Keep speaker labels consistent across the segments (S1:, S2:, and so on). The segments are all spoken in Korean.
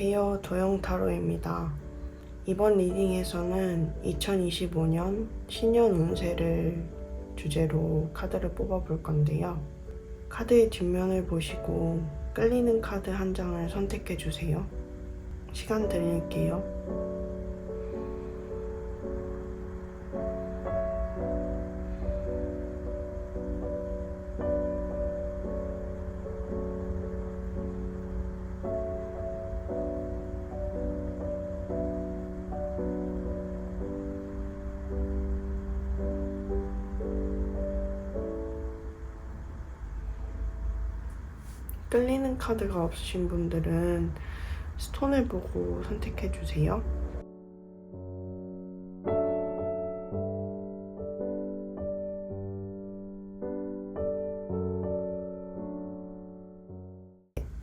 S1: 안녕하세요. 도영타로입니다. 이번 리딩에서는 2025년 신년 운세를 주제로 카드를 뽑아볼 건데요. 카드의 뒷면을 보시고 끌리는 카드 한 장을 선택해주세요. 시간 드릴게요. 끌리는 카드가 없으신 분들은 스톤을 보고 선택해주세요.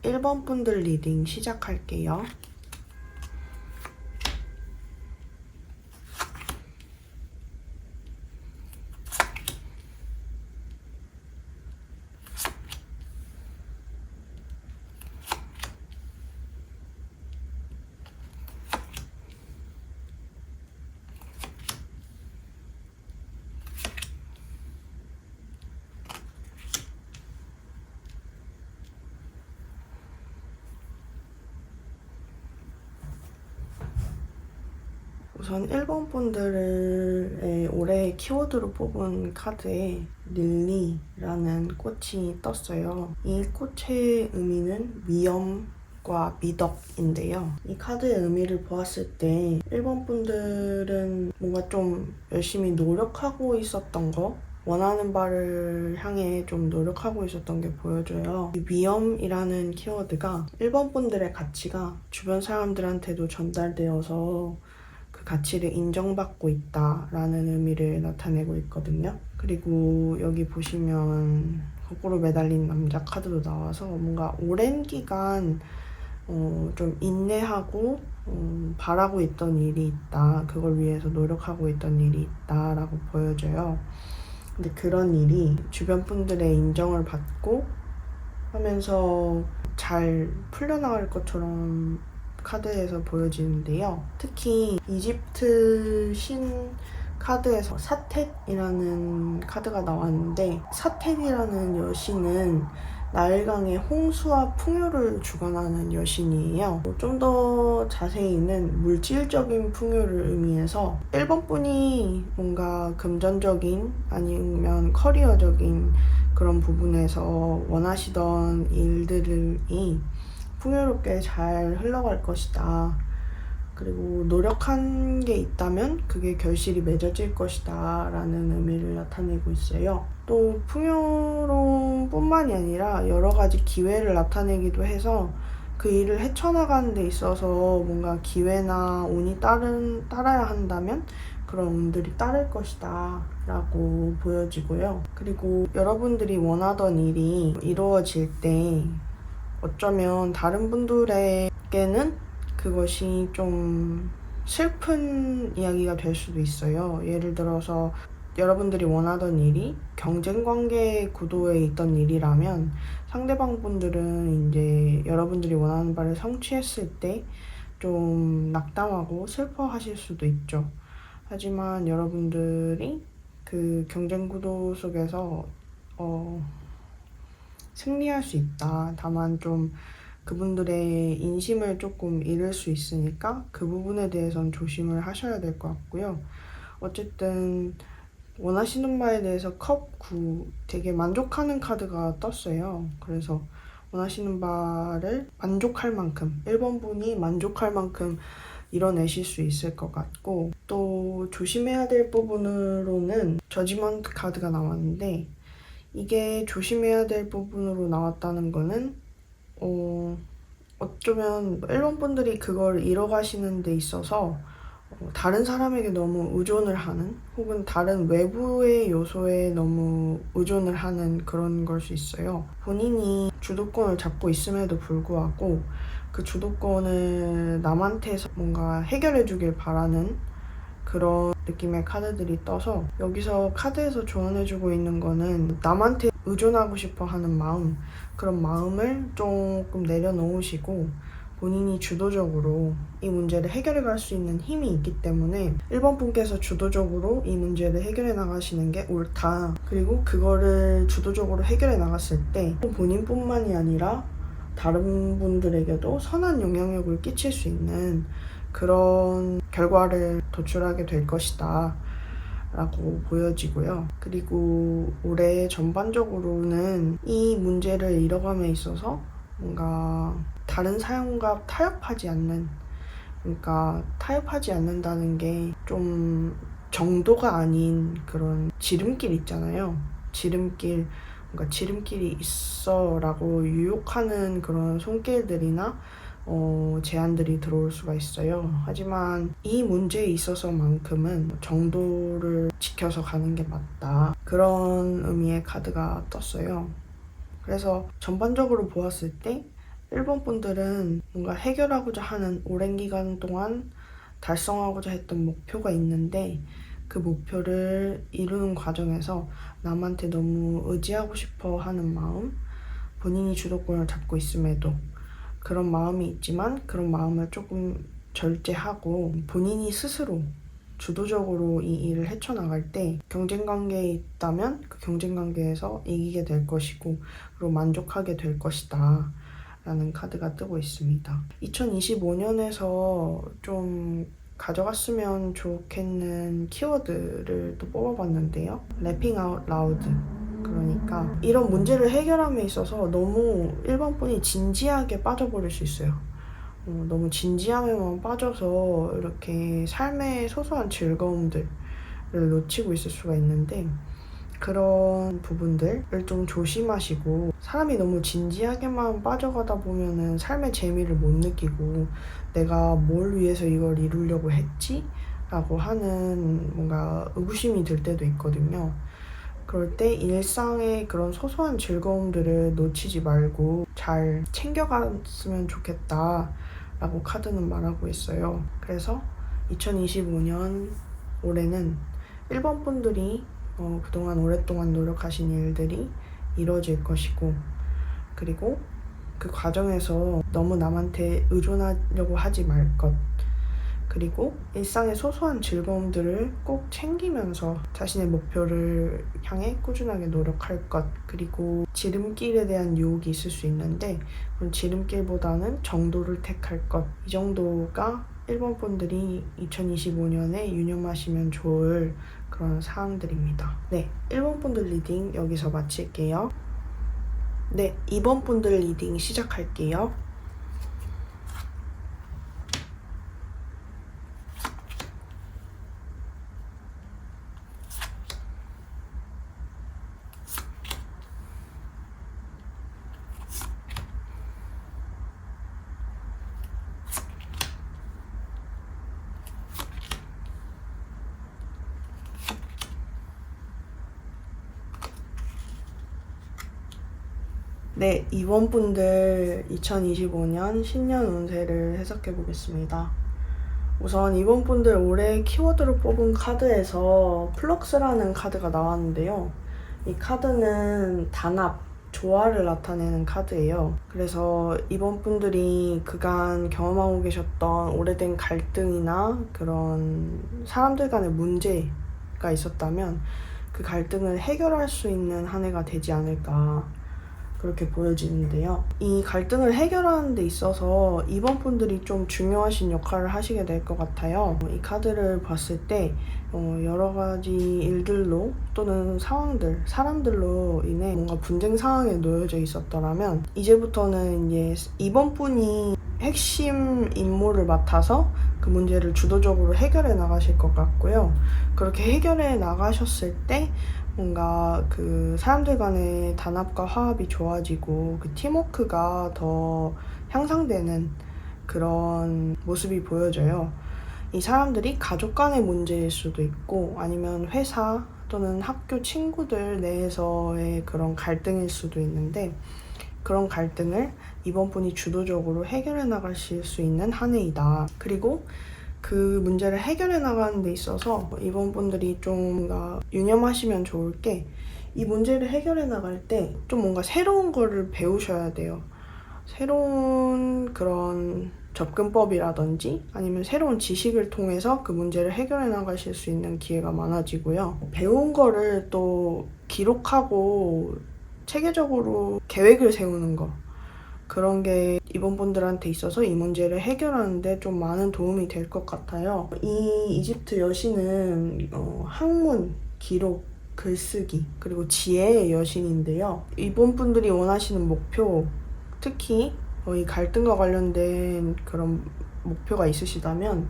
S1: 일 번 분들 리딩 시작할게요. 우선 1번 분들의 올해의 키워드로 뽑은 카드에 릴리라는 꽃이 떴어요. 이 꽃의 의미는 위엄과 미덕인데요. 이 카드의 의미를 보았을 때 1번 분들은 뭔가 좀 열심히 노력하고 있었던 거, 원하는 바를 향해 좀 노력하고 있었던 게 보여져요. 이 위엄이라는 키워드가 1번 분들의 가치가 주변 사람들한테도 전달되어서 그 가치를 인정받고 있다라는 의미를 나타내고 있거든요. 그리고 여기 보시면 거꾸로 매달린 남자 카드도 나와서 뭔가 오랜 기간 좀 인내하고 바라고 있던 일이 있다. 그걸 위해서 노력하고 있던 일이 있다라고 보여져요. 근데 그런 일이 주변 분들의 인정을 받고 하면서 잘 풀려나갈 것처럼 카드에서 보여지는데요. 특히 이집트 신 카드에서 사텟이라는 카드가 나왔는데, 사텟이라는 여신은 나일강의 홍수와 풍요를 주관하는 여신이에요. 좀 더 자세히는 물질적인 풍요를 의미해서 1번 분이 뭔가 금전적인 아니면 커리어적인 그런 부분에서 원하시던 일들이 풍요롭게 잘 흘러갈 것이다. 그리고 노력한 게 있다면 그게 결실이 맺어질 것이다 라는 의미를 나타내고 있어요. 또 풍요로움 뿐만이 아니라 여러 가지 기회를 나타내기도 해서 그 일을 헤쳐나가는 데 있어서 뭔가 기회나 운이 따라야 한다면 그런 운들이 따를 것이다 라고 보여지고요. 그리고 여러분들이 원하던 일이 이루어질 때 어쩌면 다른 분들에게는 그것이 좀 슬픈 이야기가 될 수도 있어요. 예를 들어서 여러분들이 원하던 일이 경쟁 관계 구도에 있던 일이라면 상대방 분들은 이제 여러분들이 원하는 바를 성취했을 때 좀 낙담하고 슬퍼하실 수도 있죠. 하지만 여러분들이 그 경쟁 구도 속에서 승리할 수 있다. 다만 좀 그분들의 인심을 조금 잃을 수 있으니까 그 부분에 대해서는 조심을 하셔야 될 것 같고요. 어쨌든 원하시는 바에 대해서 컵 9 되게 만족하는 카드가 떴어요. 그래서 원하시는 바를 만족할 만큼 1번 분이 만족할 만큼 이뤄내실 수 있을 것 같고, 또 조심해야 될 부분으로는 저지먼트 카드가 나왔는데, 이게 조심해야 될 부분으로 나왔다는 거는 어쩌면 1번 분들이 그걸 이뤄가시는 데 있어서 다른 사람에게 너무 의존을 하는, 혹은 다른 외부의 요소에 너무 의존을 하는 그런 걸 수 있어요. 본인이 주도권을 잡고 있음에도 불구하고 그 주도권을 남한테서 뭔가 해결해 주길 바라는 그런 느낌의 카드들이 떠서, 여기서 카드에서 조언해주고 있는 거는 남한테 의존하고 싶어 하는 마음, 그런 마음을 조금 내려놓으시고 본인이 주도적으로 이 문제를 해결해 갈 수 있는 힘이 있기 때문에 1번 분께서 주도적으로 이 문제를 해결해 나가시는 게 옳다. 그리고 그거를 주도적으로 해결해 나갔을 때 본인뿐만이 아니라 다른 분들에게도 선한 영향력을 끼칠 수 있는 그런 결과를 도출하게 될 것이다 라고 보여지고요. 그리고 올해 전반적으로는 이 문제를 이뤄감에 있어서 뭔가 다른 사람과 타협하지 않는, 그러니까 타협하지 않는다는 게 좀 정도가 아닌 그런 지름길 있잖아요. 지름길, 뭔가 지름길이 있어 라고 유혹하는 그런 손길들이나 제안들이 들어올 수가 있어요. 하지만 이 문제에 있어서만큼은 정도를 지켜서 가는 게 맞다. 그런 의미의 카드가 떴어요. 그래서 전반적으로 보았을 때 1번 분들은 뭔가 해결하고자 하는 오랜 기간 동안 달성하고자 했던 목표가 있는데 그 목표를 이루는 과정에서 남한테 너무 의지하고 싶어 하는 마음, 본인이 주도권을 잡고 있음에도 그런 마음이 있지만 그런 마음을 조금 절제하고 본인이 스스로 주도적으로 이 일을 헤쳐나갈 때 경쟁관계에 있다면 그 경쟁관계에서 이기게 될 것이고 그리고 만족하게 될 것이다 라는 카드가 뜨고 있습니다. 2025년에서 좀 가져갔으면 좋겠는 키워드를 또 뽑아봤는데요. 래핑 아웃 라우드. 그러니까 이런 문제를 해결함에 있어서 너무 일반 분이 진지하게 빠져버릴 수 있어요. 너무 진지함에만 빠져서 이렇게 삶의 소소한 즐거움들을 놓치고 있을 수가 있는데 그런 부분들을 좀 조심하시고 사람이 너무 진지하게만 빠져가다 보면은 삶의 재미를 못 느끼고 내가 뭘 위해서 이걸 이루려고 했지? 라고 하는 뭔가 의구심이 들 때도 있거든요. 그럴 때 일상의 그런 소소한 즐거움들을 놓치지 말고 잘 챙겨갔으면 좋겠다 라고 카드는 말하고 있어요. 그래서 2025년 올해는 1번 분들이 그동안 오랫동안 노력하신 일들이 이루어질 것이고 그리고 그 과정에서 너무 남한테 의존하려고 하지 말 것, 그리고 일상의 소소한 즐거움들을 꼭 챙기면서 자신의 목표를 향해 꾸준하게 노력할 것, 그리고 지름길에 대한 유혹이 있을 수 있는데 그런 지름길보다는 정도를 택할 것, 이 정도가 1번 분들이 2025년에 유념하시면 좋을 그런 사항들입니다. 네, 1번 분들 리딩 여기서 마칠게요. 네, 2번 분들 리딩 시작할게요. 네, 2번 분들 2025년 신년 운세를 해석해 보겠습니다. 우선 2번 분들 올해 키워드로 뽑은 카드에서 플럭스라는 카드가 나왔는데요. 이 카드는 단합, 조화를 나타내는 카드예요. 그래서 2번 분들이 그간 경험하고 계셨던 오래된 갈등이나 그런 사람들 간의 문제가 있었다면 그 갈등을 해결할 수 있는 한 해가 되지 않을까 그렇게 보여지는데요. 이 갈등을 해결하는 데 있어서 2번 분들이 좀 중요하신 역할을 하시게 될 것 같아요. 이 카드를 봤을 때 여러 가지 일들로 또는 상황들, 사람들로 인해 뭔가 분쟁 상황에 놓여져 있었더라면 이제부터는 이제 2번 분이 핵심 임무를 맡아서 그 문제를 주도적으로 해결해 나가실 것 같고요. 그렇게 해결해 나가셨을 때 뭔가 그 사람들 간의 단합과 화합이 좋아지고 그 팀워크가 더 향상되는 그런 모습이 보여져요. 이 사람들이 가족 간의 문제일 수도 있고 아니면 회사 또는 학교 친구들 내에서의 그런 갈등일 수도 있는데 그런 갈등을 이번 분이 주도적으로 해결해 나가실 수 있는 한 해이다. 그리고 그 문제를 해결해 나가는 데 있어서 이번 분들이 좀 뭔가 유념하시면 좋을 게 이 문제를 해결해 나갈 때 좀 뭔가 새로운 거를 배우셔야 돼요. 새로운 그런 접근법이라든지 아니면 새로운 지식을 통해서 그 문제를 해결해 나가실 수 있는 기회가 많아지고요. 배운 거를 또 기록하고 체계적으로 계획을 세우는 거, 그런 게 입원분들한테 있어서 이 문제를 해결하는데 좀 많은 도움이 될 것 같아요. 이 이집트 여신은 학문, 기록, 글쓰기, 그리고 지혜의 여신인데요. 입원분들이 원하시는 목표, 특히 이 갈등과 관련된 그런 목표가 있으시다면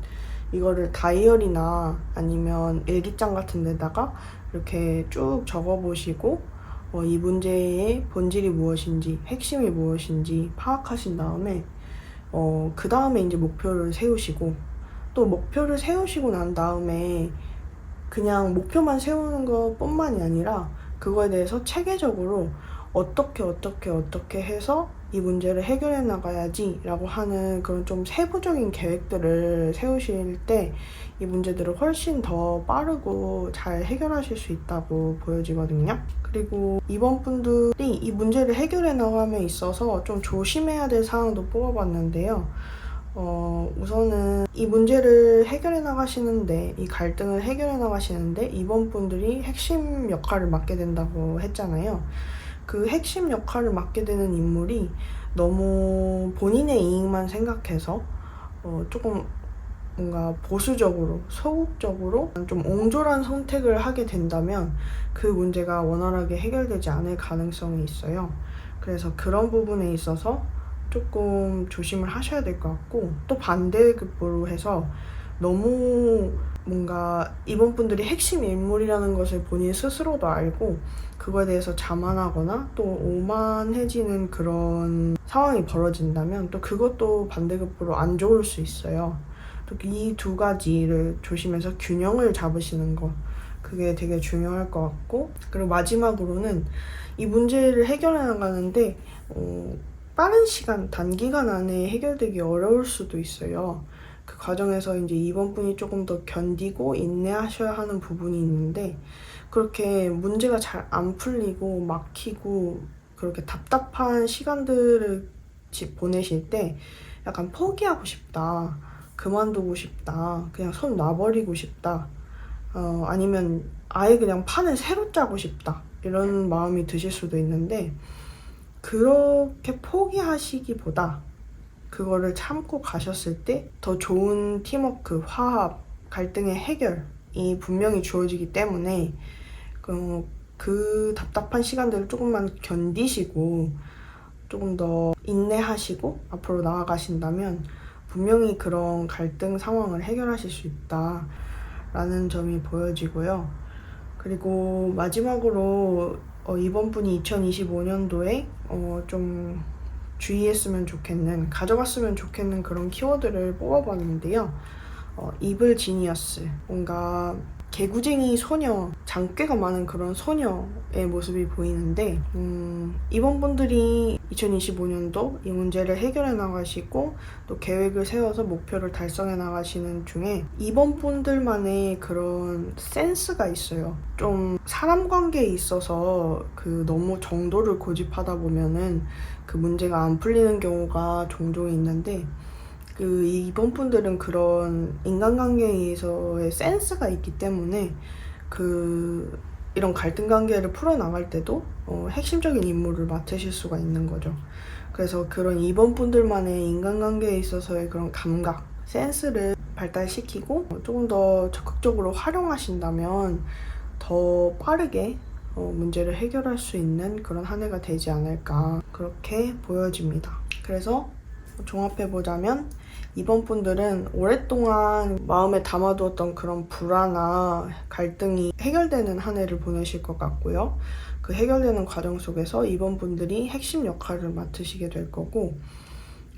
S1: 이거를 다이어리나 아니면 일기장 같은 데다가 이렇게 쭉 적어보시고 이 문제의 본질이 무엇인지, 핵심이 무엇인지 파악하신 다음에 그 다음에 이제 목표를 세우시고, 또 목표를 세우시고 난 다음에 그냥 목표만 세우는 것뿐만이 아니라 그거에 대해서 체계적으로 어떻게 해서 이 문제를 해결해 나가야지 라고 하는 그런 좀 세부적인 계획들을 세우실 때 이 문제들을 훨씬 더 빠르고 잘 해결하실 수 있다고 보여지거든요. 그리고 입원분들이 이 문제를 해결해 나감에 있어서 좀 조심해야 될 사항도 뽑아봤는데요. 우선은 이 문제를 해결해 나가시는데, 이 갈등을 해결해 나가시는데 입원분들이 핵심 역할을 맡게 된다고 했잖아요. 그 핵심 역할을 맡게 되는 인물이 너무 본인의 이익만 생각해서 조금 뭔가 보수적으로, 소극적으로 좀 옹졸한 선택을 하게 된다면 그 문제가 원활하게 해결되지 않을 가능성이 있어요. 그래서 그런 부분에 있어서 조금 조심을 하셔야 될 것 같고, 또 반대급부로 해서 너무 뭔가 입원분들이 핵심 인물이라는 것을 본인 스스로도 알고 그거에 대해서 자만하거나 또 오만해지는 그런 상황이 벌어진다면 또 그것도 반대급부로 안 좋을 수 있어요. 또 이 두 가지를 조심해서 균형을 잡으시는 거, 그게 되게 중요할 것 같고, 그리고 마지막으로는 이 문제를 해결해 나가는데 빠른 시간, 단기간 안에 해결되기 어려울 수도 있어요. 그 과정에서 이제 입원분이 조금 더 견디고 인내하셔야 하는 부분이 있는데, 그렇게 문제가 잘 안 풀리고 막히고 그렇게 답답한 시간들을 보내실 때 약간 포기하고 싶다, 그만두고 싶다, 그냥 손 놔버리고 싶다, 아니면 아예 그냥 판을 새로 짜고 싶다, 이런 마음이 드실 수도 있는데, 그렇게 포기하시기보다 그거를 참고 가셨을 때 더 좋은 팀워크, 화합, 갈등의 해결이 분명히 주어지기 때문에 그 답답한 시간들을 조금만 견디시고 조금 더 인내하시고 앞으로 나아가신다면 분명히 그런 갈등 상황을 해결하실 수 있다라는 점이 보여지고요. 그리고 마지막으로 이번 분이 2025년도에 좀 주의했으면 좋겠는, 가져갔으면 좋겠는 그런 키워드를 뽑아봤는데요. 이블 지니어스, 뭔가 개구쟁이 소녀, 장깨가 많은 그런 소녀의 모습이 보이는데, 이번 분들이 2025년도 이 문제를 해결해 나가시고 또 계획을 세워서 목표를 달성해 나가시는 중에 이번 분들만의 그런 센스가 있어요. 좀 사람 관계에 있어서 너무 정도를 고집하다 보면은 그 문제가 안 풀리는 경우가 종종 있는데, 이번 분들은 그런 인간관계에서의 센스가 있기 때문에 이런 갈등 관계를 풀어나갈 때도 핵심적인 임무를 맡으실 수가 있는 거죠. 그래서 그런 이번 분들만의 인간관계에 있어서의 그런 감각, 센스를 발달시키고 조금 더 적극적으로 활용하신다면 더 빠르게 문제를 해결할 수 있는 그런 한 해가 되지 않을까, 그렇게 보여집니다. 그래서 종합해보자면 이번 분들은 오랫동안 마음에 담아두었던 그런 불화나 갈등이 해결되는 한 해를 보내실 것 같고요. 그 해결되는 과정 속에서 이번 분들이 핵심 역할을 맡으시게 될 거고,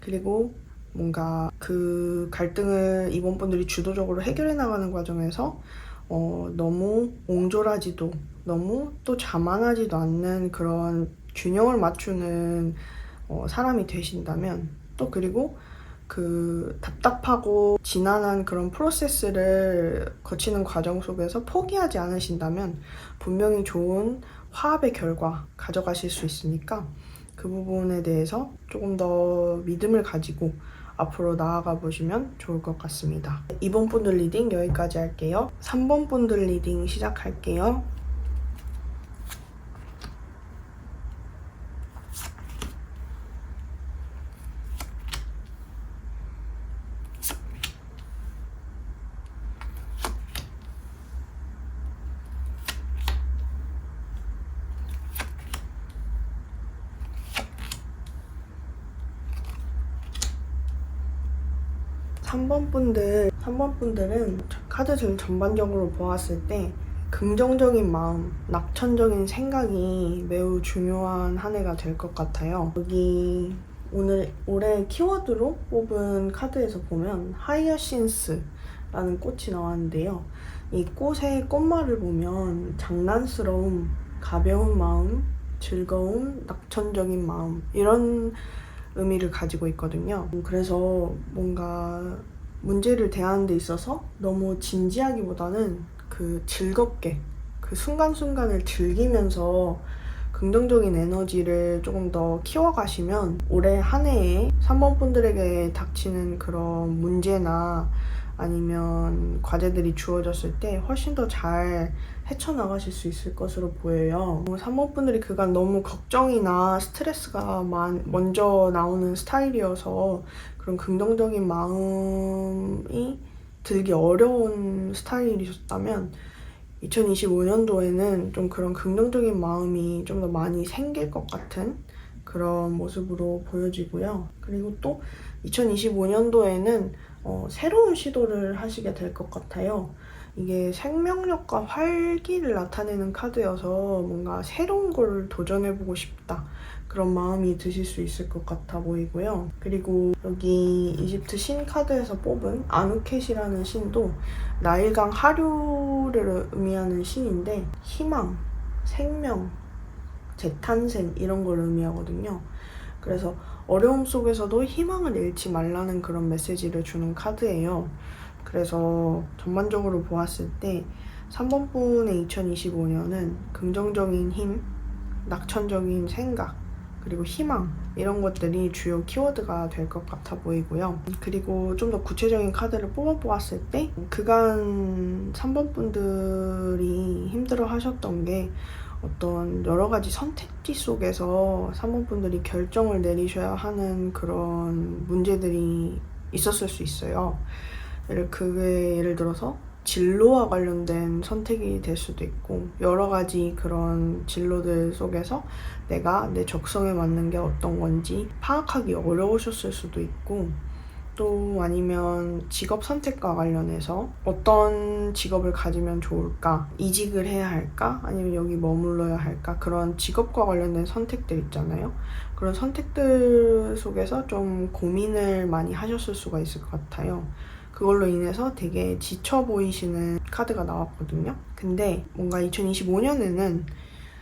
S1: 그리고 뭔가 그 갈등을 이번 분들이 주도적으로 해결해 나가는 과정에서 너무 옹졸하지도 너무 또 자만하지도 않는 그런 균형을 맞추는 사람이 되신다면, 또 그리고 그 답답하고 지난한 그런 프로세스를 거치는 과정 속에서 포기하지 않으신다면 분명히 좋은 화합의 결과 가져가실 수 있으니까 그 부분에 대해서 조금 더 믿음을 가지고 앞으로 나아가 보시면 좋을 것 같습니다. 2번 분들 리딩 여기까지 할게요. 3번 분들 리딩 시작할게요. (3번) 분들은 카드들 전반적으로 보았을 때 긍정적인 마음, 낙천적인 생각이 매우 중요한 한 해가 될 것 같아요. 여기 올해 키워드로 뽑은 카드에서 보면 하이어신스라는 꽃이 나왔는데요. 이 꽃의 꽃말을 보면 장난스러움, 가벼운 마음, 즐거움, 낙천적인 마음 이런 의미를 가지고 있거든요. 그래서 뭔가 문제를 대하는 데 있어서 너무 진지하기보다는 즐겁게 그 순간순간을 즐기면서 긍정적인 에너지를 조금 더 키워가시면 올해 한 해에 3번 분들에게 닥치는 그런 문제나 아니면 과제들이 주어졌을 때 훨씬 더 잘 헤쳐나가실 수 있을 것으로 보여요. 3번 분들이 그간 너무 걱정이나 스트레스가 먼저 나오는 스타일이어서 그런 긍정적인 마음이 들기 어려운 스타일이셨다면 2025년도에는 좀 그런 긍정적인 마음이 좀 더 많이 생길 것 같은 그런 모습으로 보여지고요. 그리고 또 2025년도에는 새로운 시도를 하시게 될 것 같아요. 이게 생명력과 활기를 나타내는 카드여서 뭔가 새로운 걸 도전해보고 싶다. 그런 마음이 드실 수 있을 것 같아 보이고요. 그리고 여기 이집트 신 카드에서 뽑은 아누켓이라는 신도 나일강 하류를 의미하는 신인데 희망, 생명, 재탄생 이런 걸 의미하거든요. 그래서 어려움 속에서도 희망을 잃지 말라는 그런 메시지를 주는 카드예요. 그래서 전반적으로 보았을 때 3번 분의 2025년은 긍정적인 힘, 낙천적인 생각, 그리고 희망 이런 것들이 주요 키워드가 될 것 같아 보이고요. 그리고 좀 더 구체적인 카드를 뽑아보았을 때 그간 3번 분들이 힘들어 하셨던 게 어떤 여러 가지 선택지 속에서 3번 분들이 결정을 내리셔야 하는 그런 문제들이 있었을 수 있어요. 예를 들어서 진로와 관련된 선택이 될 수도 있고 여러 가지 그런 진로들 속에서 내가 내 적성에 맞는 게 어떤 건지 파악하기 어려우셨을 수도 있고 또 아니면 직업 선택과 관련해서 어떤 직업을 가지면 좋을까? 이직을 해야 할까? 아니면 여기 머물러야 할까? 그런 직업과 관련된 선택들 있잖아요. 그런 선택들 속에서 좀 고민을 많이 하셨을 수가 있을 것 같아요. 그걸로 인해서 되게 지쳐 보이시는 카드가 나왔거든요. 근데 뭔가 2025년에는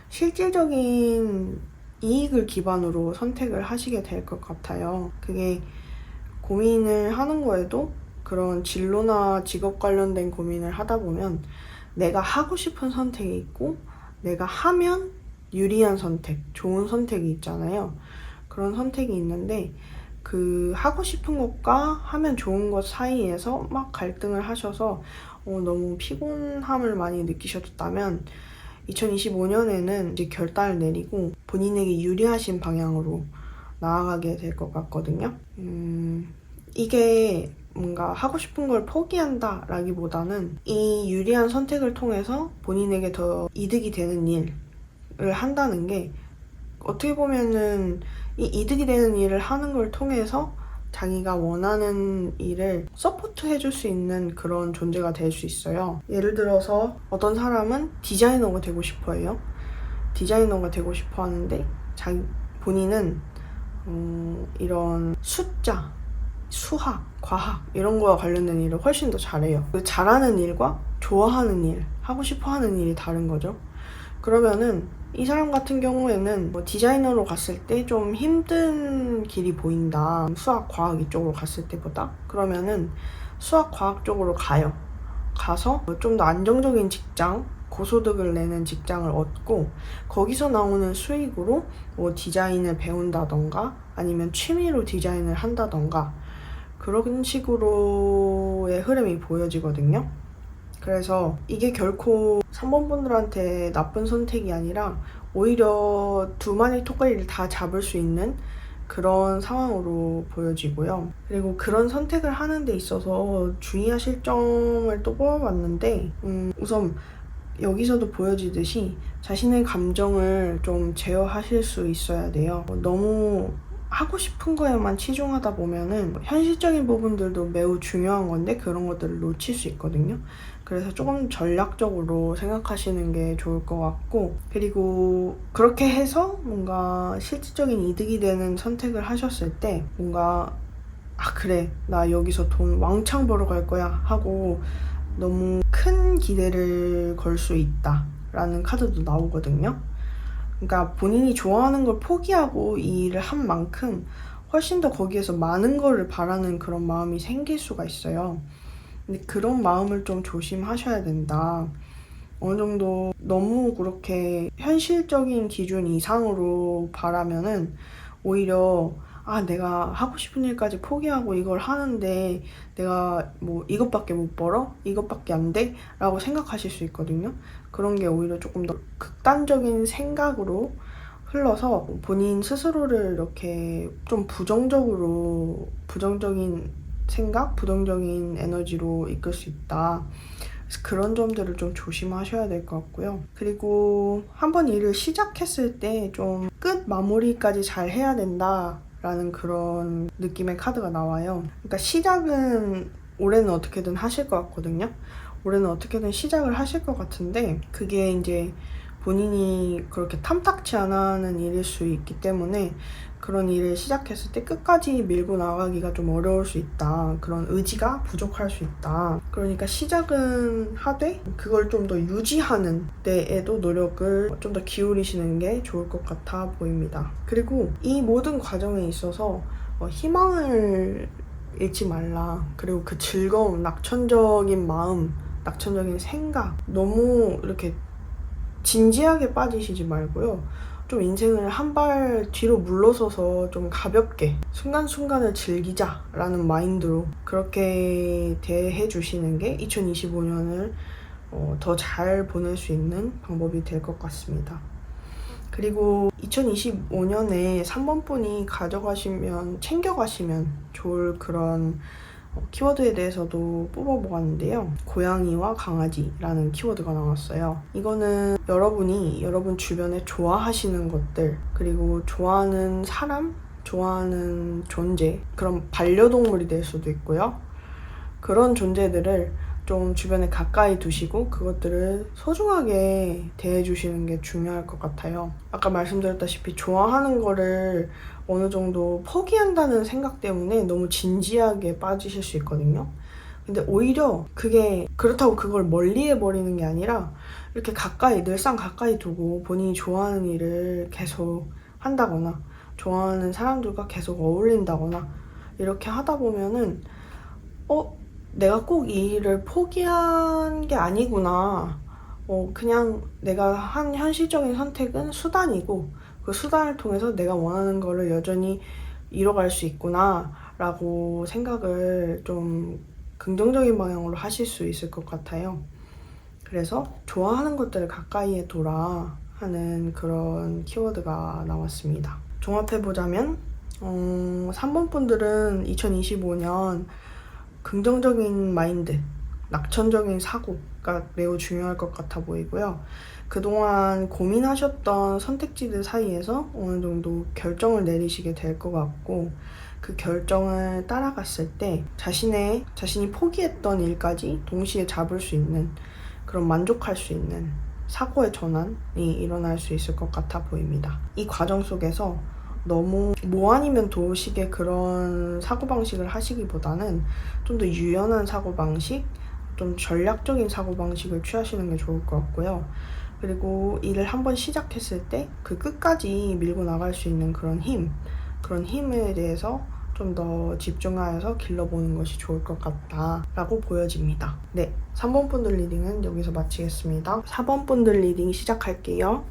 S1: 실질적인 이익을 기반으로 선택을 하시게 될 것 같아요. 그게 고민을 하는 거에도 그런 진로나 직업 관련된 고민을 하다 보면 내가 하고 싶은 선택이 있고 내가 하면 유리한 선택, 좋은 선택이 있잖아요. 그런 선택이 있는데 그 하고 싶은 것과 하면 좋은 것 사이에서 막 갈등을 하셔서 너무 피곤함을 많이 느끼셨다면 2025년에는 이제 결단을 내리고 본인에게 유리하신 방향으로 나아가게 될 것 같거든요. 이게 뭔가 하고 싶은 걸 포기한다 라기보다는 이 유리한 선택을 통해서 본인에게 더 이득이 되는 일을 한다는 게 어떻게 보면은 이 이득이 되는 일을 하는 걸 통해서 자기가 원하는 일을 서포트 해줄 수 있는 그런 존재가 될 수 있어요. 예를 들어서 어떤 사람은 디자이너가 되고 싶어 해요. 디자이너가 되고 싶어 하는데 본인은 이런 숫자, 수학, 과학 이런 거와 관련된 일을 훨씬 더 잘해요. 잘하는 일과 좋아하는 일, 하고 싶어 하는 일이 다른 거죠. 그러면은 이 사람 같은 경우에는 디자이너로 갔을 때 좀 힘든 길이 보인다. 수학, 과학 이쪽으로 갔을 때보다. 그러면은 수학, 과학 쪽으로 가요. 가서 좀 더 안정적인 직장, 고소득을 내는 직장을 얻고 거기서 나오는 수익으로 뭐 디자인을 배운다던가 아니면 취미로 디자인을 한다던가 그런 식으로의 흐름이 보여지거든요. 그래서 이게 결코 3번 분들한테 나쁜 선택이 아니라 오히려 두 마리 토끼를 다 잡을 수 있는 그런 상황으로 보여지고요. 그리고 그런 선택을 하는 데 있어서 주의하실 점을 또 뽑아봤는데 우선 여기서도 보여지듯이 자신의 감정을 좀 제어하실 수 있어야 돼요. 너무 하고 싶은 거에만 치중하다 보면은 현실적인 부분들도 매우 중요한 건데 그런 것들을 놓칠 수 있거든요. 그래서 조금 전략적으로 생각하시는 게 좋을 것 같고, 그리고 그렇게 해서 뭔가 실질적인 이득이 되는 선택을 하셨을 때 뭔가 그래 나 여기서 돈 왕창 벌어 갈 거야 하고 너무 큰 기대를 걸 수 있다 라는 카드도 나오거든요. 그러니까 본인이 좋아하는 걸 포기하고 이 일을 한 만큼 훨씬 더 거기에서 많은 거를 바라는 그런 마음이 생길 수가 있어요. 근데 그런 마음을 좀 조심하셔야 된다. 어느 정도 너무 그렇게 현실적인 기준 이상으로 바라면은 오히려 내가 하고 싶은 일까지 포기하고 이걸 하는데 내가 뭐 이것밖에 못 벌어? 이것밖에 안 돼? 라고 생각하실 수 있거든요. 그런 게 오히려 조금 더 극단적인 생각으로 흘러서 본인 스스로를 이렇게 좀 부정적인 생각, 부정적인 에너지로 이끌 수 있다. 그래서 그런 점들을 좀 조심하셔야 될 것 같고요. 그리고 한번 일을 시작했을 때 좀 끝 마무리까지 잘 해야 된다 라는 그런 느낌의 카드가 나와요. 그러니까 시작은 올해는 어떻게든 하실 것 같거든요. 올해는 어떻게든 시작을 하실 것 같은데 그게 이제 본인이 그렇게 탐탁치 않아 하는 일일 수 있기 때문에 그런 일을 시작했을 때 끝까지 밀고 나가기가 좀 어려울 수 있다. 그런 의지가 부족할 수 있다. 그러니까 시작은 하되 그걸 좀 더 유지하는 데에도 노력을 좀 더 기울이시는 게 좋을 것 같아 보입니다. 그리고 이 모든 과정에 있어서 희망을 잃지 말라. 그리고 그 즐거움, 낙천적인 마음, 낙천적인 생각 너무 이렇게 진지하게 빠지시지 말고요. 좀 인생을 한 발 뒤로 물러서서 좀 가볍게 순간순간을 즐기자라는 마인드로 그렇게 대해 주시는 게 2025년을 더 잘 보낼 수 있는 방법이 될 것 같습니다. 그리고 2025년에 3번 분이 챙겨가시면 좋을 그런 키워드에 대해서도 뽑아보았는데요. 고양이와 강아지라는 키워드가 나왔어요. 이거는 여러분이 여러분 주변에 좋아하시는 것들, 그리고 좋아하는 사람, 좋아하는 존재, 그런 반려동물이 될 수도 있고요. 그런 존재들을 좀 주변에 가까이 두시고 그것들을 소중하게 대해주시는 게 중요할 것 같아요. 아까 말씀드렸다시피 좋아하는 거를 어느 정도 포기한다는 생각 때문에 너무 진지하게 빠지실 수 있거든요. 근데 오히려 그게 그렇다고 그걸 멀리 해버리는 게 아니라 이렇게 늘상 가까이 두고 본인이 좋아하는 일을 계속 한다거나 좋아하는 사람들과 계속 어울린다거나 이렇게 하다 보면은 내가 꼭 이 일을 포기한 게 아니구나. 그냥 내가 한 현실적인 선택은 수단이고 그 수단을 통해서 내가 원하는 거를 여전히 이뤄갈 수 있구나 라고 생각을 좀 긍정적인 방향으로 하실 수 있을 것 같아요. 그래서 좋아하는 것들을 가까이에 둬라 하는 그런 키워드가 나왔습니다. 종합해보자면 3번 분들은 2025년 긍정적인 마인드, 낙천적인 사고가 매우 중요할 것 같아 보이고요. 그동안 고민하셨던 선택지들 사이에서 어느 정도 결정을 내리시게 될 것 같고 그 결정을 따라갔을 때 자신이 포기했던 일까지 동시에 잡을 수 있는 그런 만족할 수 있는 사고의 전환이 일어날 수 있을 것 같아 보입니다. 이 과정 속에서 너무 뭐 아니면 도식의 그런 사고방식을 하시기보다는 좀 더 유연한 사고방식, 좀 전략적인 사고방식을 취하시는 게 좋을 것 같고요. 그리고 일을 한번 시작했을 때 그 끝까지 밀고 나갈 수 있는 그런 힘에 대해서 좀 더 집중하여서 길러보는 것이 좋을 것 같다라고 보여집니다. 네, 3번 분들 리딩은 여기서 마치겠습니다. 4번 분들 리딩 시작할게요.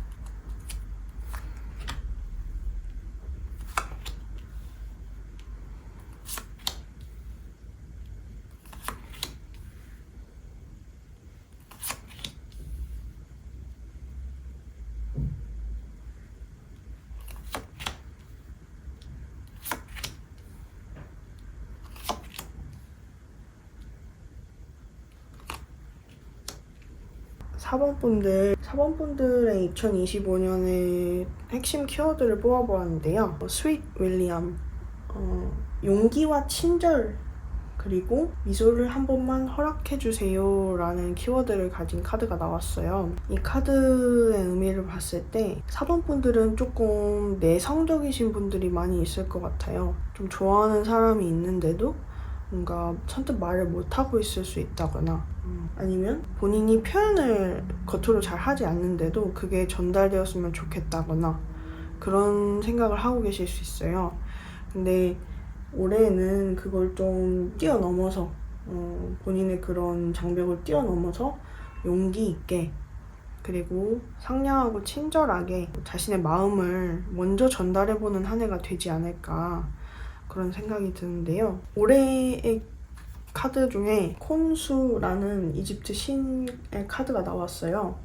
S1: 4번 분들의 2025년의 핵심 키워드를 뽑아보았는데요. 스윗 윌리엄, 용기와 친절, 그리고 미소를 한 번만 허락해주세요 라는 키워드를 가진 카드가 나왔어요. 이 카드의 의미를 봤을 때 4번 분들은 조금 내성적이신 분들이 많이 있을 것 같아요. 좀 좋아하는 사람이 있는데도 뭔가 선뜻 말을 못하고 있을 수 있다거나 아니면 본인이 표현을 겉으로 잘 하지 않는데도 그게 전달되었으면 좋겠다거나 그런 생각을 하고 계실 수 있어요. 근데 올해는 그걸 좀 뛰어넘어서 본인의 그런 장벽을 뛰어넘어서 용기 있게 그리고 상냥하고 친절하게 자신의 마음을 먼저 전달해보는 한 해가 되지 않을까 그런 생각이 드는데요. 올해의 카드 중에 콘수라는 이집트 신의 카드가 나왔어요.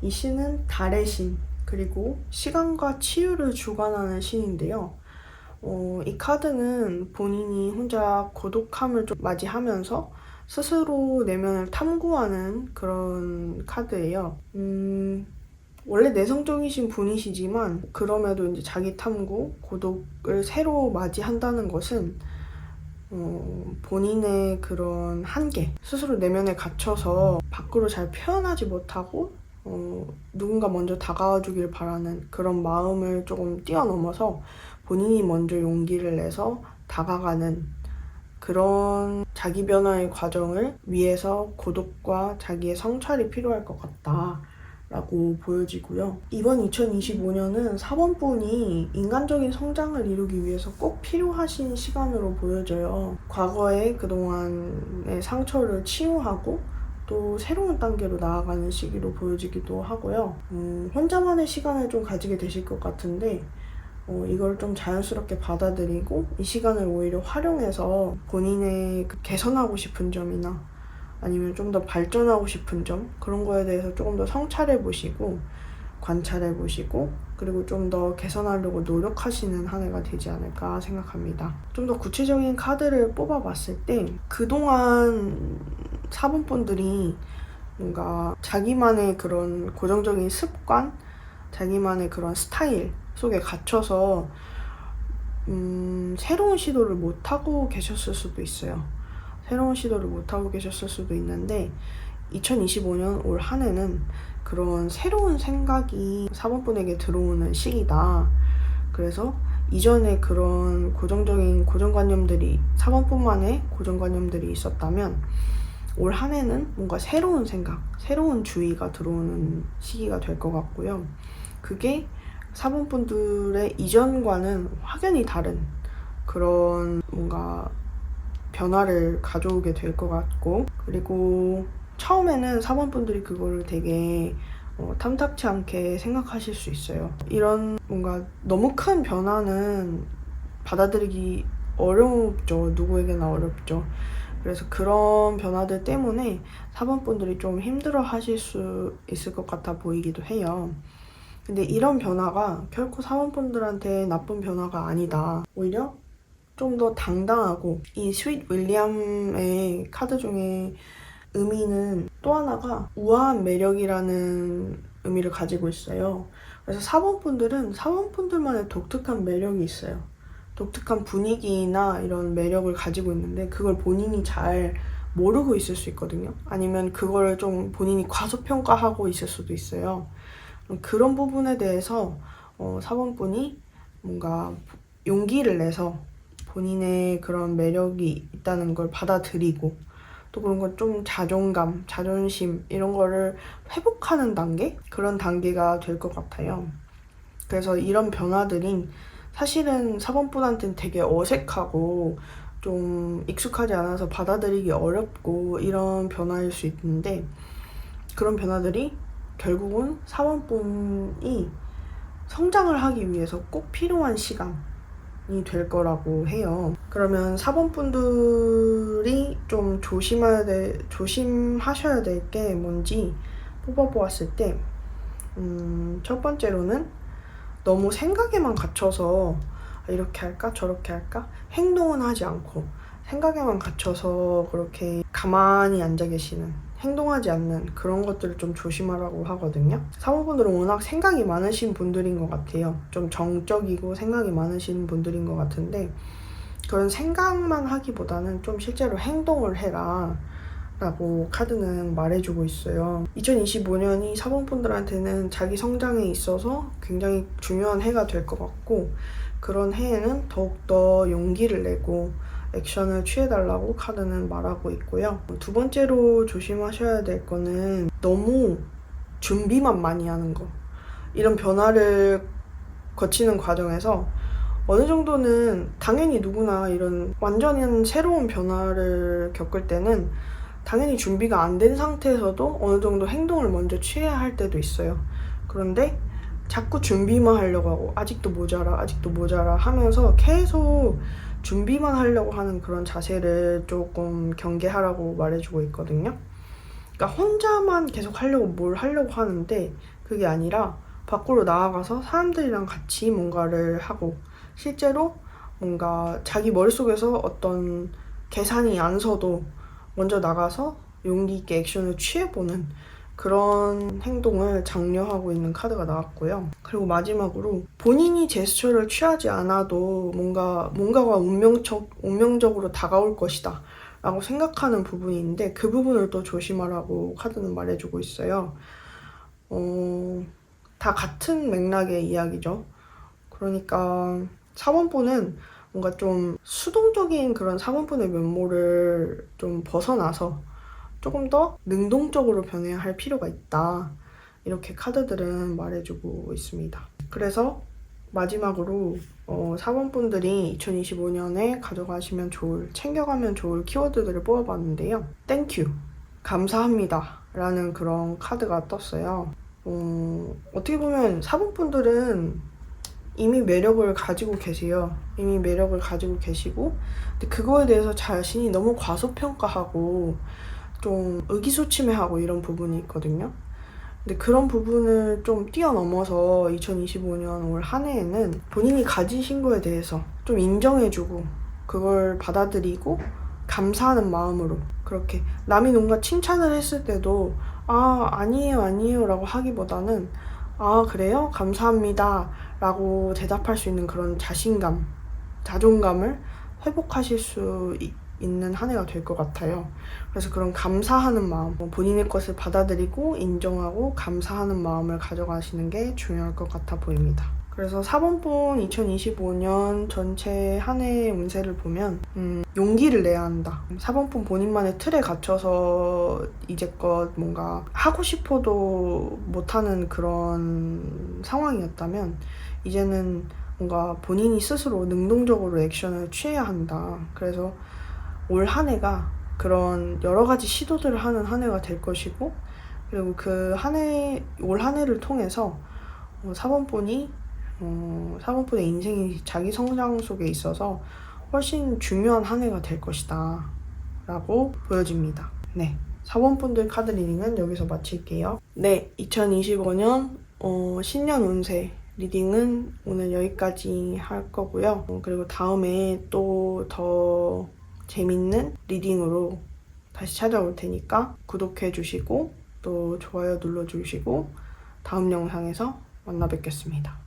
S1: 이 신은 달의 신, 그리고 시간과 치유를 주관하는 신인데요. 이 카드는 본인이 혼자 고독함을 좀 맞이하면서 스스로 내면을 탐구하는 그런 카드예요. 원래 내성적이신 분이시지만 그럼에도 이제 자기 탐구, 고독을 새로 맞이한다는 것은 본인의 그런 한계, 스스로 내면에 갇혀서 밖으로 잘 표현하지 못하고 누군가 먼저 다가와 주길 바라는 그런 마음을 조금 뛰어넘어서 본인이 먼저 용기를 내서 다가가는 그런 자기 변화의 과정을 위해서 고독과 자기의 성찰이 필요할 것 같다 라고 보여지고요. 이번 2025년은 4번분이 인간적인 성장을 이루기 위해서 꼭 필요하신 시간으로 보여져요. 과거에 그동안의 상처를 치유하고 또 새로운 단계로 나아가는 시기로 보여지기도 하고요. 혼자만의 시간을 좀 가지게 되실 것 같은데 이걸 좀 자연스럽게 받아들이고 이 시간을 오히려 활용해서 본인의 개선하고 싶은 점이나 아니면 좀 더 발전하고 싶은 점 그런 거에 대해서 조금 더 성찰해 보시고 관찰해 보시고 그리고 좀 더 개선하려고 노력하시는 한 해가 되지 않을까 생각합니다. 좀 더 구체적인 카드를 뽑아봤을 때 그동안 4번 분들이 뭔가 자기만의 그런 고정적인 습관, 자기만의 그런 스타일 속에 갇혀서 새로운 시도를 못하고 계셨을 수도 있어요. 새로운 시도를 못하고 계셨을 수도 있는데 2025년 올 한 해는 그런 새로운 생각이 4번분에게 들어오는 시기다. 그래서 이전에 그런 고정관념들이 4번뿐만의 고정관념들이 있었다면 올 한 해는 뭔가 새로운 생각, 새로운 주의가 들어오는 시기가 될 것 같고요. 그게 4번분들의 이전과는 확연히 다른 그런 뭔가 변화를 가져오게 될 것 같고 그리고 처음에는 4번분들이 그거를 되게 탐탁치 않게 생각하실 수 있어요. 이런 뭔가 너무 큰 변화는 받아들이기 어렵죠. 누구에게나 어렵죠. 그래서 그런 변화들 때문에 4번분들이 좀 힘들어 하실 수 있을 것 같아 보이기도 해요. 근데 이런 변화가 결코 4번분들한테 나쁜 변화가 아니다. 오히려 좀 더 당당하고 이 스윗 윌리엄의 카드 중에 의미는 또 하나가 우아한 매력이라는 의미를 가지고 있어요. 그래서 4번분들은 4번분들만의 독특한 매력이 있어요. 독특한 분위기나 이런 매력을 가지고 있는데 그걸 본인이 잘 모르고 있을 수 있거든요. 아니면 그걸 좀 본인이 과소평가하고 있을 수도 있어요. 그런 부분에 대해서 4번분이 뭔가 용기를 내서 본인의 그런 매력이 있다는 걸 받아들이고 또 그런 건 좀 자존감, 자존심 이런 거를 회복하는 단계? 그런 단계가 될 것 같아요. 그래서 이런 변화들이 사실은 4번분한테는 되게 어색하고 좀 익숙하지 않아서 받아들이기 어렵고 이런 변화일 수 있는데, 그런 변화들이 결국은 4번분이 성장을 하기 위해서 꼭 필요한 시간이 될 거라고 해요. 그러면 4번분들이 좀 조심하셔야 될 게 뭔지 뽑아보았을 때, 첫 번째로는 너무 생각에만 갇혀서 이렇게 할까 저렇게 할까 행동은 하지 않고 생각에만 갇혀서 그렇게 가만히 앉아 계시는, 행동하지 않는 그런 것들을 좀 조심하라고 하거든요. 사모분들은 워낙 생각이 많으신 분들인 것 같아요. 좀 정적이고 생각이 많으신 분들인 것 같은데, 그런 생각만 하기보다는 좀 실제로 행동을 해라 라고 카드는 말해주고 있어요. 2025년이 사모분들한테는 자기 성장에 있어서 굉장히 중요한 해가 될 것 같고, 그런 해에는 더욱더 용기를 내고 액션을 취해달라고 카드는 말하고 있고요. 두 번째로 조심하셔야 될 거는 너무 준비만 많이 하는 거. 이런 변화를 거치는 과정에서 어느 정도는 당연히 누구나 이런 완전히 새로운 변화를 겪을 때는 당연히 준비가 안 된 상태에서도 어느 정도 행동을 먼저 취해야 할 때도 있어요. 그런데 자꾸 준비만 하려고 하고 아직도 모자라 하면서 계속 준비만 하려고 하는 그런 자세를 조금 경계하라고 말해주고 있거든요. 그러니까 혼자만 계속 뭘 하려고 하는데, 그게 아니라 밖으로 나아가서 사람들이랑 같이 뭔가를 하고 실제로 뭔가 자기 머릿속에서 어떤 계산이 안 서도 먼저 나가서 용기 있게 액션을 취해보는 그런 행동을 장려하고 있는 카드가 나왔고요. 그리고 마지막으로 본인이 제스처를 취하지 않아도 뭔가가 운명적으로 다가올 것이다 라고 생각하는 부분이 있는데, 그 부분을 또 조심하라고 카드는 말해주고 있어요. 다 같은 맥락의 이야기죠. 그러니까 4번분은 뭔가 좀 수동적인 그런 4번분의 면모를 좀 벗어나서 조금 더 능동적으로 변해야 할 필요가 있다, 이렇게 카드들은 말해주고 있습니다. 그래서 마지막으로 4번분들이 2025년에 챙겨가면 좋을 키워드들을 뽑아봤는데요. 땡큐, 감사합니다 라는 그런 카드가 떴어요. 어떻게 보면 4번분들은 이미 매력을 가지고 계세요. 이미 매력을 가지고 계시고, 근데 그거에 대해서 자신이 너무 과소평가하고 좀 의기소침해하고 이런 부분이 있거든요. 근데 그런 부분을 좀 뛰어넘어서 2025년 올 한 해에는 본인이 가지신 거에 대해서 좀 인정해주고 그걸 받아들이고 감사하는 마음으로, 그렇게 남이 뭔가 칭찬을 했을 때도 아니에요 라고 하기보다는 그래요? 감사합니다 라고 대답할 수 있는 그런 자신감, 자존감을 회복하실 수 있는 한 해가 될 것 같아요. 그래서 그런 감사하는 마음, 본인의 것을 받아들이고 인정하고 감사하는 마음을 가져가시는 게 중요할 것 같아 보입니다. 그래서 4번분 2025년 전체 한 해의 운세를 보면 용기를 내야 한다. 4번분 본인만의 틀에 갇혀서 이제껏 뭔가 하고 싶어도 못하는 그런 상황이었다면, 이제는 뭔가 본인이 스스로 능동적으로 액션을 취해야 한다. 그래서 올 한 해가 그런 여러 가지 시도들을 하는 한 해가 될 것이고, 그리고 올 한 해를 통해서 4번분의 인생이 자기 성장 속에 있어서 훨씬 중요한 한 해가 될 것이다 라고 보여집니다. 네, 4번분들 카드 리딩은 여기서 마칠게요. 네, 2025년 신년 운세 리딩은 오늘 여기까지 할 거고요. 그리고 다음에 또 더 재밌는 리딩으로 다시 찾아올 테니까 구독해 주시고 또 좋아요 눌러주시고 다음 영상에서 만나 뵙겠습니다.